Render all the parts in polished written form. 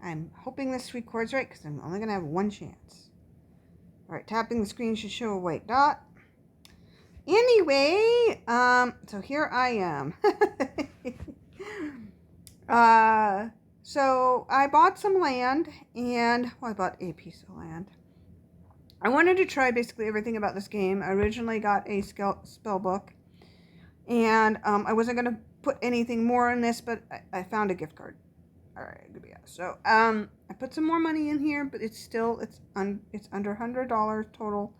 I'm hoping this records right because I'm only going to have one chance. Alright, tapping the screen should show a white dot. Anyway, so here I am. So I bought some land, and I bought a piece of land. I wanted to try basically everything about this game. I originally got a spell book, and I wasn't going to put anything more in this, but I found a gift card. Alright, good. So I put some more money in here, but it's under $100 total.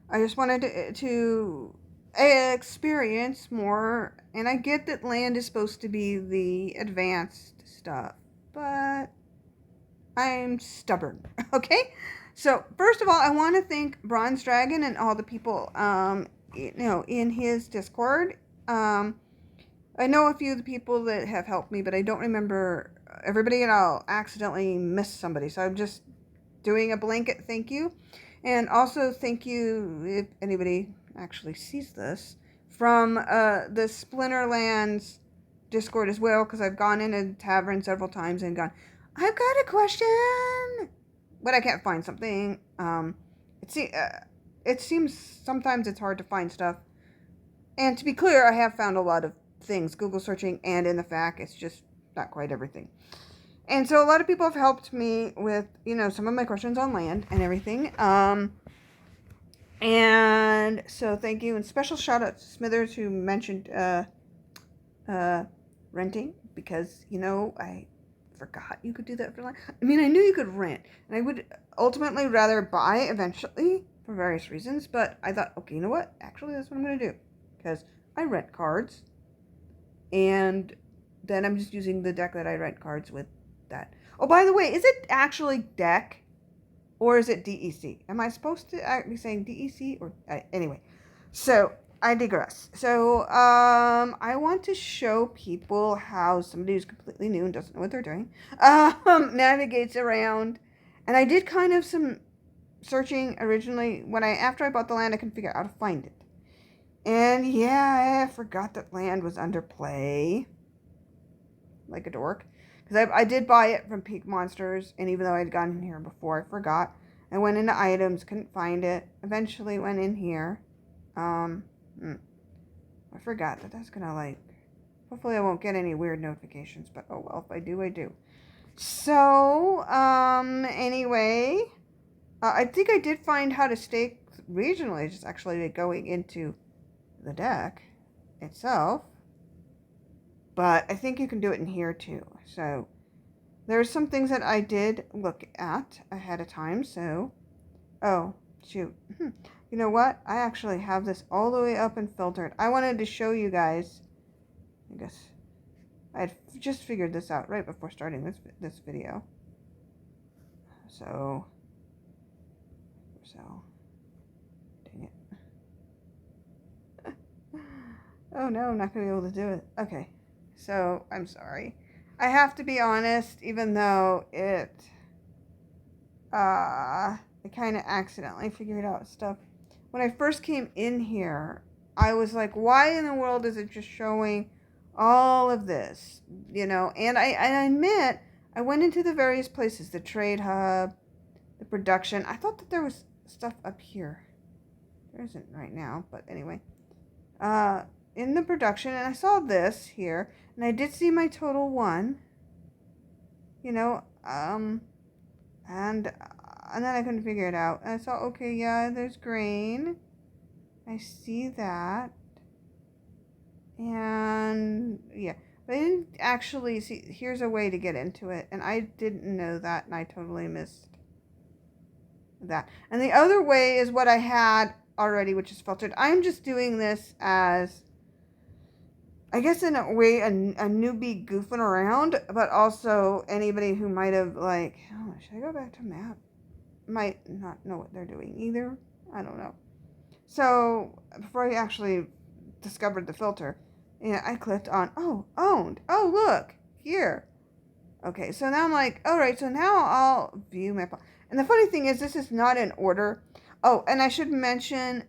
I just wanted to experience more, and I get that land is supposed to be the advanced stuff, but I'm stubborn. Okay, so first of all, I want to thank Bronze Dragon and all the people in his Discord. I know a few of the people that have helped me, but I don't remember everybody, and I'll accidentally miss somebody, so I'm just doing a blanket thank you. And also thank you, if anybody actually sees this, from the Splinterlands Discord as well, because I've gone in a tavern several times and gone, I've got a question, but I can't find something. It seems sometimes it's hard to find stuff. And to be clear, I have found a lot of things, Google searching and in the FAQ. It's just not quite everything. And so a lot of people have helped me with, some of my questions on land and everything. And so thank you. And special shout out to Smithers, who mentioned renting, because, I forgot you could do that for land. I mean, I knew you could rent, and I would ultimately rather buy eventually for various reasons, but I thought, okay, you know what? Actually, that's what I'm going to do, because I rent cards, and then I'm just using the deck that I rent cards with that. Oh, by the way, is it actually deck? Or is it DEC? Am I supposed to be saying DEC? Or anyway, so I digress. So I want to show people how somebody who's completely new and doesn't know what they're doing navigates around. And I did kind of some searching originally. After I bought the land, I couldn't figure out how to find it. And yeah, I forgot that land was under play, like a dork. Because I did buy it from Peak Monsters, and even though I'd gotten here before, I forgot. I went into items, couldn't find it. Eventually went in here. I forgot that that's gonna, hopefully I won't get any weird notifications, but oh well, if I do, I do. So, anyway, I think I did find how to stake regionally, just actually going into the deck itself. But I think you can do it in here too. So there's some things that I did look at ahead of time. So, oh, shoot. You know what? I actually have this all the way up and filtered. I wanted to show you guys. I guess I had just figured this out right before starting this video. So, dang it. Oh no, I'm not going to be able to do it. Okay. So, I'm sorry. I have to be honest, even though I kind of accidentally figured out stuff. When I first came in here, I was like, why in the world is it just showing all of this? And I admit, I went into the various places, the trade hub, the production. I thought that there was stuff up here. There isn't right now, but anyway. In the production, and I saw this here, and I did see my total 1, and then I couldn't figure it out. And I saw, okay, yeah, there's grain. I see that. And, yeah. But I didn't actually see, here's a way to get into it, and I didn't know that, and I totally missed that. And the other way is what I had already, which is filtered. I'm just doing this as, I guess in a way, a newbie goofing around, but also anybody who might have, should I go back to map? Might not know what they're doing either. I don't know. So, before I actually discovered the filter, I clicked on, owned. Oh, look, here. Okay, so now I'm like, alright, so now I'll view my... And the funny thing is, this is not in order. Oh, and I should mention,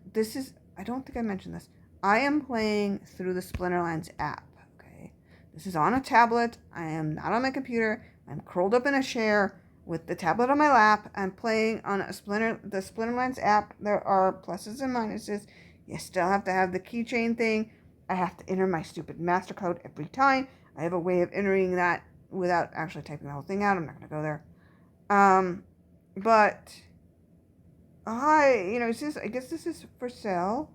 I don't think I mentioned this. I am playing through the Splinterlands app, okay? This is on a tablet. I am not on my computer. I'm curled up in a chair with the tablet on my lap. I'm playing on the Splinterlands app. There are pluses and minuses. You still have to have the keychain thing. I have to enter my stupid master code every time. I have a way of entering that without actually typing the whole thing out. I'm not going to go there. But I guess this is for sale.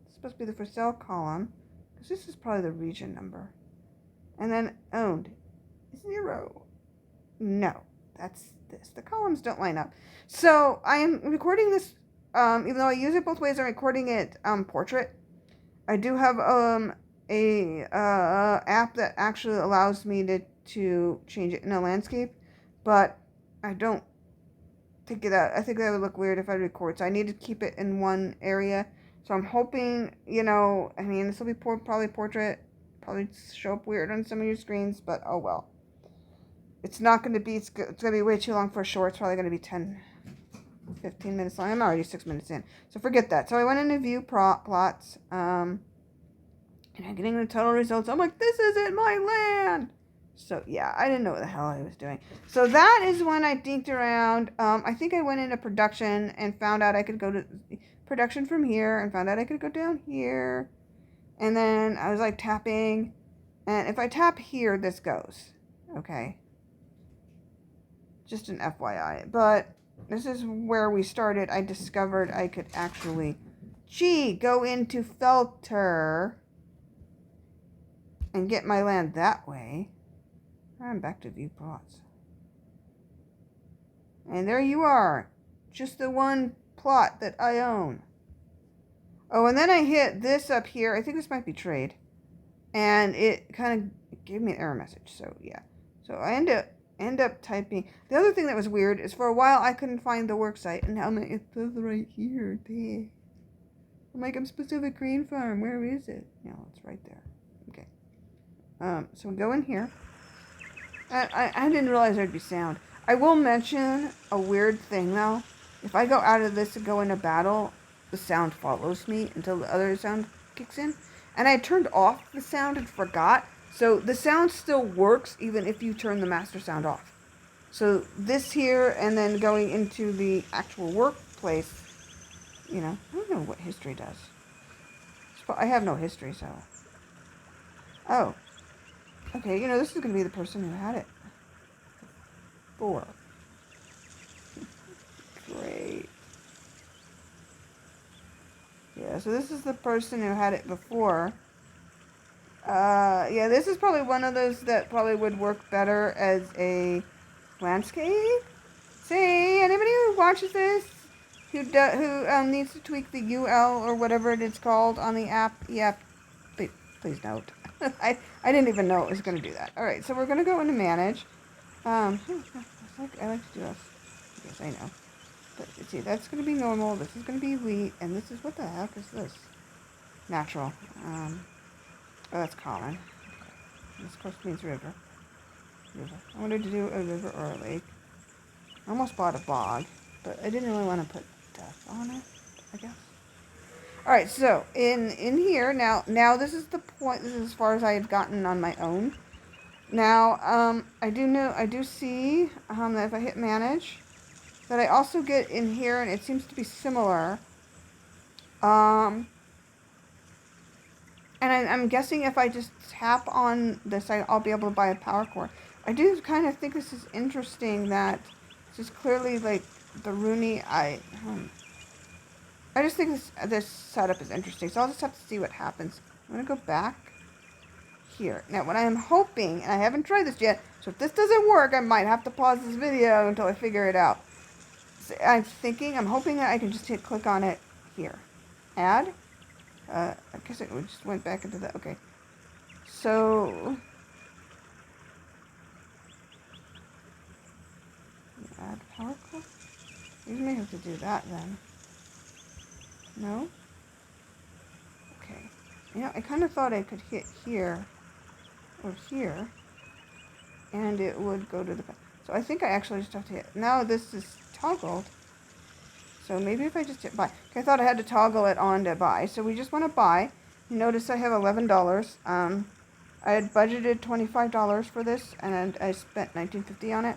It's supposed to be the for sale column. Because this is probably the region number. And then owned. 0. No, that's this. The columns don't line up. So I am recording this, even though I use it both ways, I'm recording it portrait. I do have a app that actually allows me to change it in a landscape, but I don't think that. I think that would look weird if I record. So I need to keep it in one area. So I'm hoping, this will be probably portrait, probably show up weird on some of your screens, but oh well. It's not going to be, it's going to be way too long for a short. It's probably going to be 10, 15 minutes long. I'm already 6 minutes in. So forget that. So I went into view plots, and I'm getting the total results. I'm like, this isn't my land. So yeah, I didn't know what the hell I was doing. So that is when I dinked around. I think I went into production and found out I could go to production from here and found out I could go down here. And then I was like tapping. And if I tap here, this goes. Okay. Just an FYI. But this is where we started. I discovered I could actually, go into filter and get my land that way. I'm back to view plots. And there you are. Just the one plot that I own. Oh, and then I hit this up here. I think this might be trade. And it kind of gave me an error message. So, yeah. So I end up typing. The other thing that was weird is for a while I couldn't find the worksite. And now it says right here. There. I'm like, I'm Specific Green Farm. Where is it? No, it's right there. Okay. So we go in here. I didn't realize there'd be sound. I will mention a weird thing, though. If I go out of this and go into battle, the sound follows me until the other sound kicks in. And I turned off the sound and forgot. So the sound still works even if you turn the master sound off. So this here and then going into the actual workplace, I don't know what history does. I have no history, so. Oh. Okay, this is going to be the person who had it. 4. Great. Yeah, so this is the person who had it before. Yeah, this is probably one of those that probably would work better as a landscape. Say, anybody who watches this who needs to tweak the UL or whatever it is called on the app, yeah, please note. I didn't even know it was going to do that. All right, so we're going to go into manage. I like to do this. Yes, I know. But see, that's going to be normal. This is going to be wheat, and this is, what the heck is this? Natural. Oh, that's common. Okay. This, of course, means river. I wanted to do a river or a lake. I almost bought a bog, but I didn't really want to put death on it, I guess. All right, so in here now this is the point. This is as far as I had gotten on my own. Now I do see that if I hit manage, that I also get in here, and it seems to be similar. And I'm guessing if I just tap on this, I'll be able to buy a power core. I do kind of think this is interesting that this is clearly like the Rooney. I just think this setup is interesting, so I'll just have to see what happens. I'm going to go back here. Now, what I am hoping, and I haven't tried this yet, so if this doesn't work, I might have to pause this video until I figure it out. So I'm hoping that I can just click on it here. Add. I guess it just went back into that. Okay. So, add power core? We may have to do that then. No? Okay. I kind of thought I could hit here or here, and it would go to the... So I think I actually just have to hit... Now this is toggled, so maybe if I just hit buy. Okay, I thought I had to toggle it on to buy, so we just want to buy. You notice I have $11. I had budgeted $25 for this, and I spent $19.50 on it.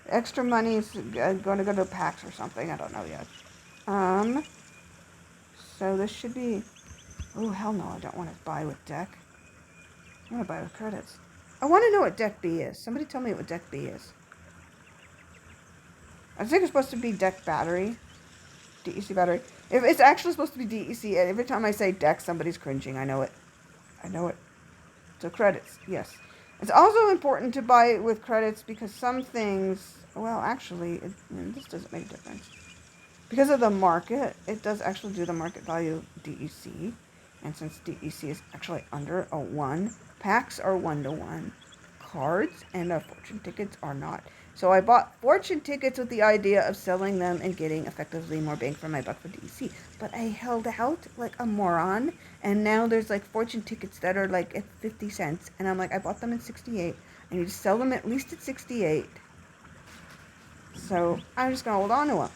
Extra money is going to go to PAX or something. I don't know yet. So this should be... Oh, hell no, I don't want to buy with deck. I want to buy with credits. I want to know what deck B is. Somebody tell me what deck B is. I think it's supposed to be deck battery. DEC battery. If it's actually supposed to be DEC, and every time I say deck, somebody's cringing. I know it. I know it. So credits, yes. It's also important to buy it with credits because some things... Well, actually, this doesn't make a difference. Because of the market, it does actually do the market value DEC. And since DEC is actually under a 1, packs are 1-to-1. Cards and fortune tickets are not. So I bought fortune tickets with the idea of selling them and getting effectively more bang for my buck for DEC. But I held out like a moron. And now there's like fortune tickets that are like at 50 cents. And I'm like, I bought them at 68. I need to sell them at least at 68. So I'm just going to hold on to them.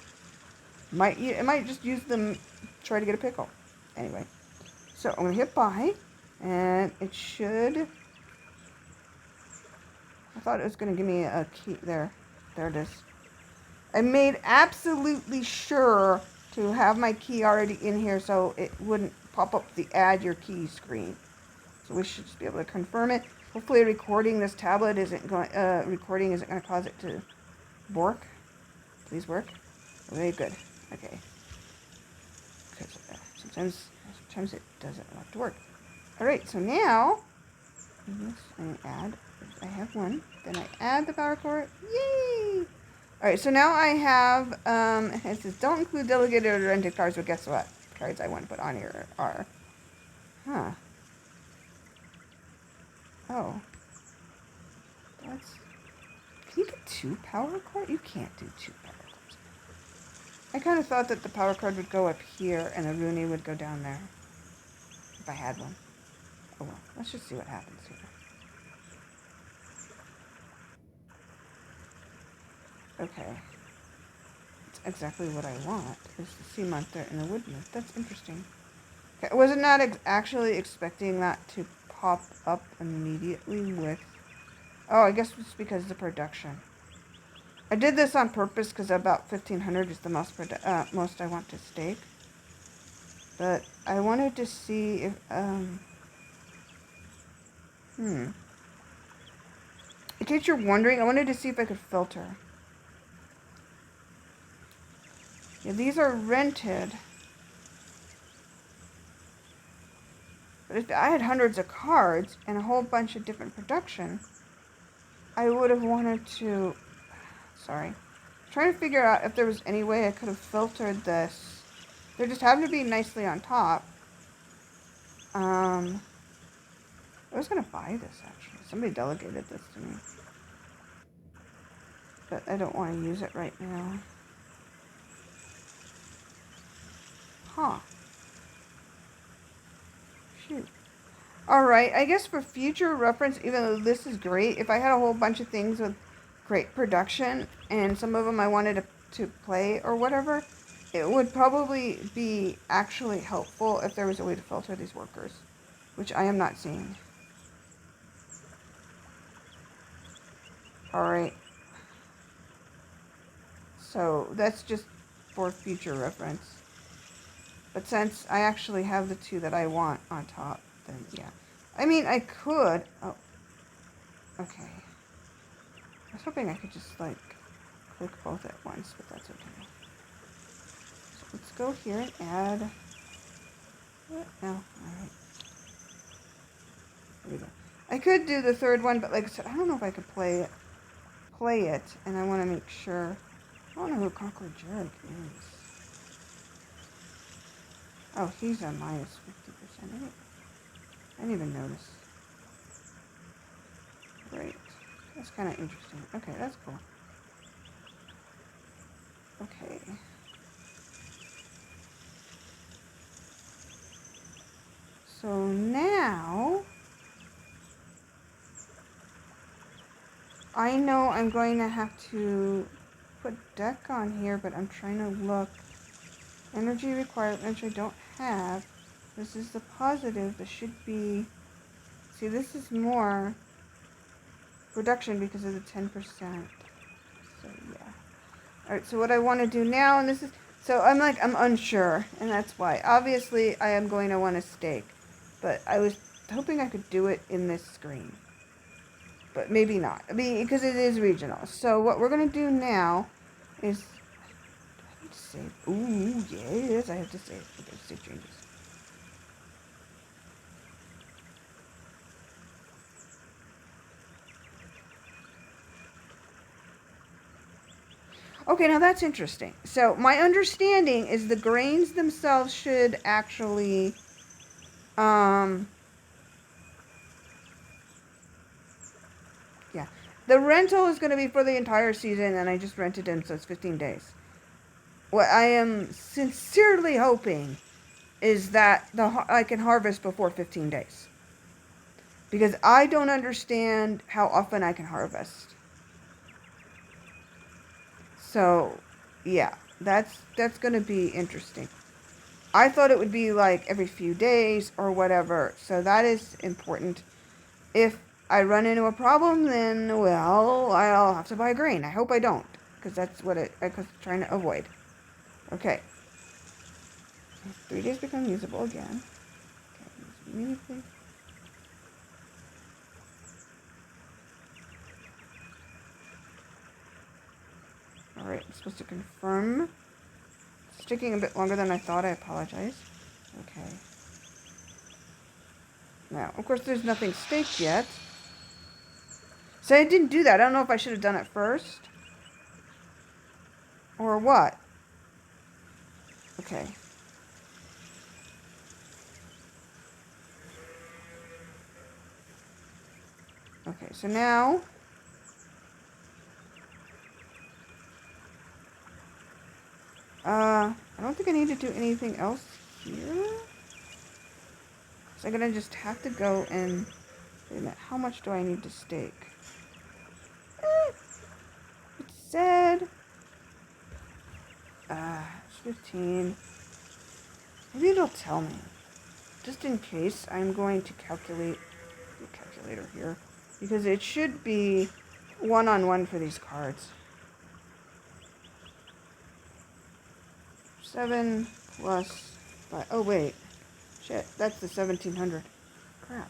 I might just use them, try to get a pickle. Anyway, so I'm going to hit buy, and it should... I thought it was going to give me a key. There it is. I made absolutely sure to have my key already in here so it wouldn't pop up the add your key screen. So we should just be able to confirm it. Hopefully recording this tablet isn't going to cause it to work. Please work. Very good. Okay. Because sometimes it doesn't want to work. Alright, so now I add. I have one. Then I add the power cord. Yay! Alright, so now I have it says don't include delegated or rented cards, but guess what? Cards I want to put on here are oh. That's... Can you get 2 power cards? You can't do 2 power cards. I kind of thought that the power card would go up here and the Rooney would go down there. If I had one. Oh well, let's just see what happens here. Okay. That's exactly what I want, is the sea monster and the wood nymph. That's interesting. Okay, I was not actually expecting that to pop up immediately with... Oh, I guess it's because of the production. I did this on purpose because about 1,500 is the most I want to stake. But I wanted to see if... In case you're wondering, I wanted to see if I could filter. Yeah, these are rented. But if I had hundreds of cards and a whole bunch of different production, I would have wanted to... Sorry. I'm trying to figure out if there was any way I could have filtered this. They just happen to be nicely on top. I was going to buy this, actually. Somebody delegated this to me. But I don't want to use it right now. Huh. Shoot. Alright, I guess for future reference, even though this is great, if I had a whole bunch of things with great production, and some of them I wanted to play or whatever, it would probably be actually helpful if there was a way to filter these workers, which I am not seeing. Alright. So, that's just for future reference. But since I actually have the 2 that I want on top, then yeah. I mean, I could... Oh. Okay. I was hoping I could just, like, click both at once, but that's okay. So let's go here and add... What? No. Alright. There we go. I could do the 3rd one, but like I said, I don't know if I could play it, and I want to make sure... I don't know who Conqueror Jerick is. Oh, he's a minus 50%. I didn't even notice. Great. That's kind of interesting. Okay, that's cool. Okay. So now... I know I'm going to have to put deck on here, but I'm trying to look. Energy requirements I don't have. This is the positive. This should be See, this is more reduction because of the 10%. So, yeah. Alright, so what I want to do now, and this is... So, I'm unsure, and that's why. Obviously, I am going to want a steak. But I was hoping I could do it in this screen. But maybe not. I mean, because it is regional. So, what we're going to do now is... I have to save. Ooh, yes, I have to save. Okay, save changes. Okay, now that's interesting. So my understanding is the grains themselves should actually, yeah. The rental is going to be for the entire season, and I just rented in, so it's 15 days. What I am sincerely hoping is that I can harvest before 15 days. Because I don't understand how often I can harvest. So, yeah, that's going to be interesting. I thought it would be like every few days or whatever, so that is important. If I run into a problem, then, well, I'll have to buy grain. I hope I don't, because that's what I'm trying to avoid. Okay. 3 days become usable again. Okay, immediately. Alright, I'm supposed to confirm. It's taking a bit longer than I thought. I apologize. Okay. Now, of course, there's nothing staked yet. So I didn't do that. I don't know if I should have done it first. Or what? Okay. Okay, so now... I don't think I need to do anything else here. So I'm gonna just have to go and... Wait a minute, how much do I need to stake? It said... It's 15. Maybe it'll tell me. Just in case, I'm going to calculate the calculator here. Because it should be one-on-one for these cards. 7 plus 5. Oh, wait. Shit, that's the 1700. Crap.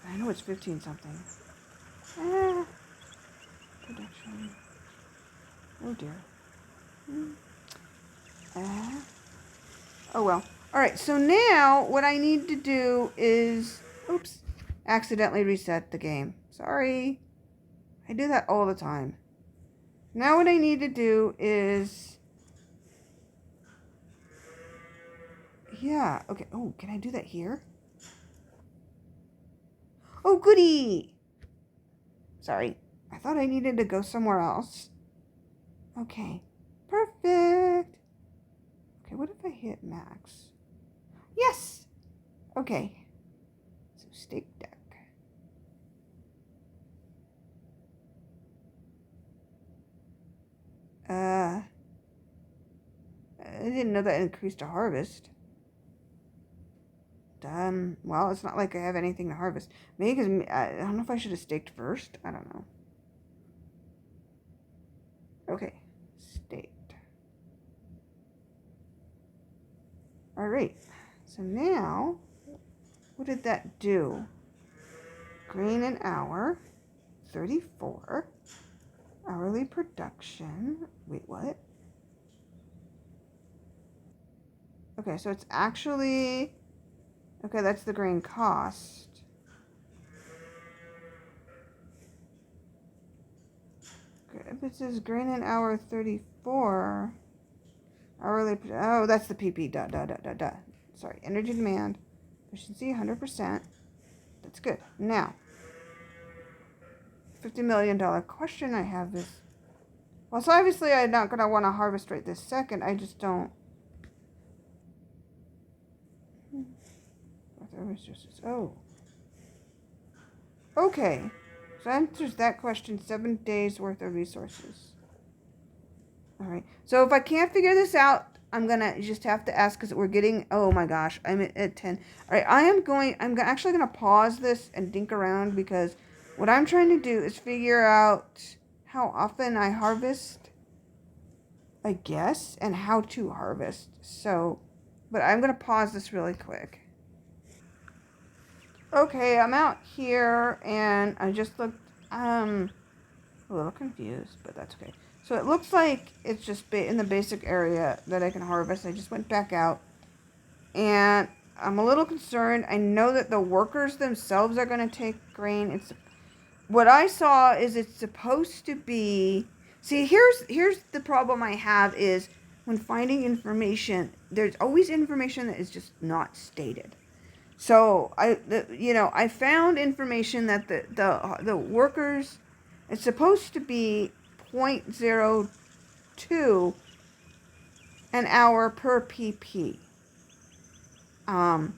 I know it's 15 something. Production. Oh dear. Oh well. Alright, so now what I need to do is... Oops. Accidentally reset the game. Sorry. I do that all the time. Now what I need to do is... Yeah, okay. Oh, can I do that here? Oh, goody! Sorry. I thought I needed to go somewhere else. Okay. Perfect! Okay, what if I hit max? Yes! Okay. So, stake deck. I didn't know that increased a harvest. Well, it's not like I have anything to harvest. Maybe because I don't know if I should have staked first. I don't know. Okay, staked. All right. So now, what did that do? Grain an hour, 34. Hourly production. Wait, what? Okay, so it's actually... Okay, that's the grain cost. If it says grain an hour 34, hourly... Oh, that's the PP. Sorry, energy demand. Efficiency 100%. That's good. Now, $50 million question I have is... Well, so obviously I'm not going to want to harvest right this second. I just don't... Oh. Okay. So answers that question, 7 days worth of resources. Alright. So if I can't figure this out, I'm gonna just have to ask because we're getting, oh my gosh, I'm at 10. All right, I'm actually gonna pause this and think around because what I'm trying to do is figure out how often I harvest, I guess, and how to harvest. So, but I'm gonna pause this really quick. Okay, I'm out here and I just looked, a little confused, but that's okay. So it looks like it's just in the basic area that I can harvest. I just went back out and I'm a little concerned. I know that the workers themselves are going to take grain. It's what I saw is it's supposed to be. See, here's the problem I have is when finding information, there's always information that is just not stated. So I found information that the workers, it's supposed to be 0.02 an hour per pp. And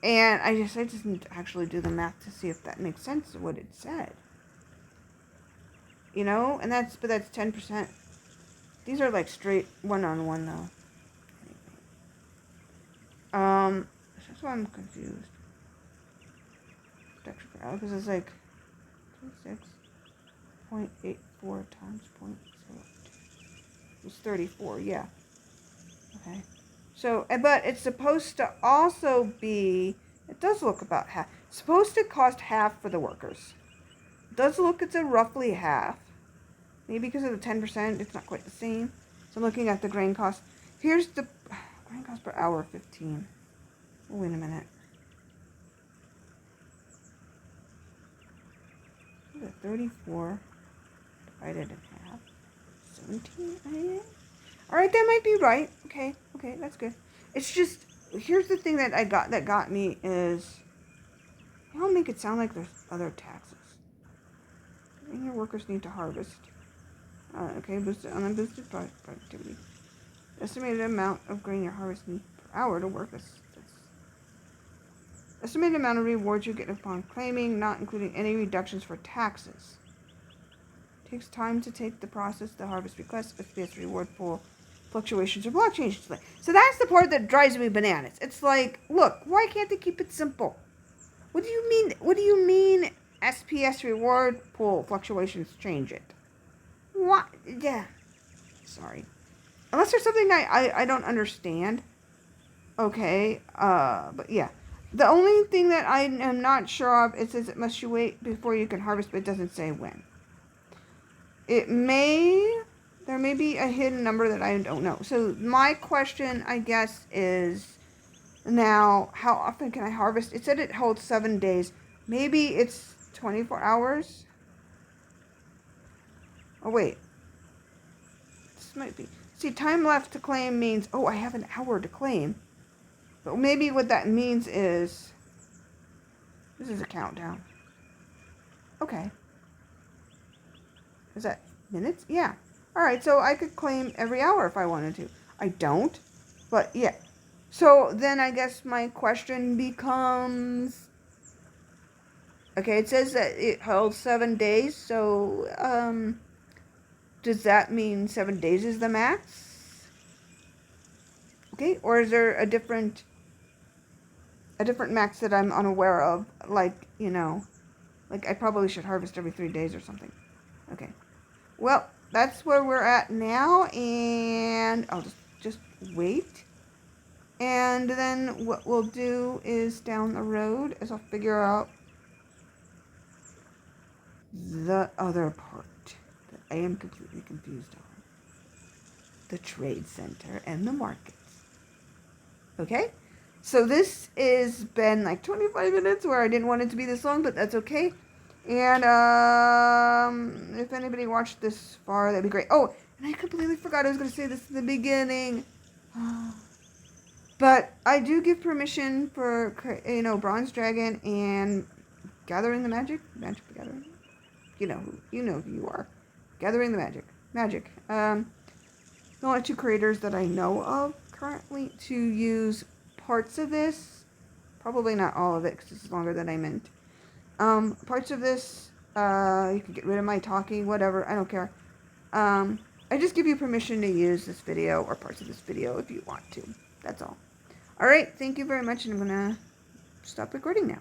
I just need to actually do the math to see if that makes sense of what it said. And that's 10%. These are like straight one-on-one though. That's why I'm confused. Because it's like 26.84 times 0.02. It's 34, yeah. Okay. So, but it's supposed to also be, it does look about half. It's supposed to cost half for the workers. It does look, it's a roughly half. Maybe because of the 10%, it's not quite the same. So I'm looking at the grain cost. Here's the grain cost per hour, 15. Oh, wait a minute. 34 divided in half. 17, I think. Alright, that might be right. Okay, that's good. It's just, here's the thing that got me is, they all make it sound like there's other taxes. And your workers need to harvest. Okay, unboosted productivity. Estimated amount of grain you're harvesting per hour to work. That's estimated amount of rewards you get upon claiming, not including any reductions for taxes. Takes time to take the process to harvest requests, SPS reward pool fluctuations or block changes. So that's the part that drives me bananas. It's like, look, why can't they keep it simple? What do you mean? What do you mean SPS reward pool fluctuations change it? What? Yeah. Sorry. Unless there's something I don't understand. Okay. But yeah. The only thing that I am not sure of, it says it must you wait before you can harvest, but it doesn't say when. There may be a hidden number that I don't know. So my question, I guess, is now, how often can I harvest? It said it holds 7 days. Maybe it's 24 hours? Oh, wait. This might be. See, time left to claim means, oh, I have an hour to claim. But maybe what that means is, this is a countdown. Okay. Is that minutes? Yeah. Alright, so I could claim every hour if I wanted to. I don't, but yeah. So then I guess my question becomes, okay, it says that it holds 7 days, so, does that mean 7 days is the max? Okay, or is there a different max that I'm unaware of, like, like I probably should harvest every 3 days or something. Okay. Well, that's where we're at now, and I'll just wait. And then what we'll do is down the road is I'll figure out the other part that I am completely confused on. The trade center and the markets. Okay? So this has been like 25 minutes where I didn't want it to be this long, but that's okay. And if anybody watched this far, that'd be great. Oh, and I completely forgot I was going to say this in the beginning. But I do give permission for, Bronze Dragon and Gathering the Magic the Gathering. You know who you are. Gathering the Magic. The only 2 creators that I know of currently to use parts of this. Probably not all of it because this is longer than I meant. Parts of this, you can get rid of my talking, whatever, I don't care. I just give you permission to use this video or parts of this video if you want to. That's all. Alright, thank you very much, and I'm going to stop recording now.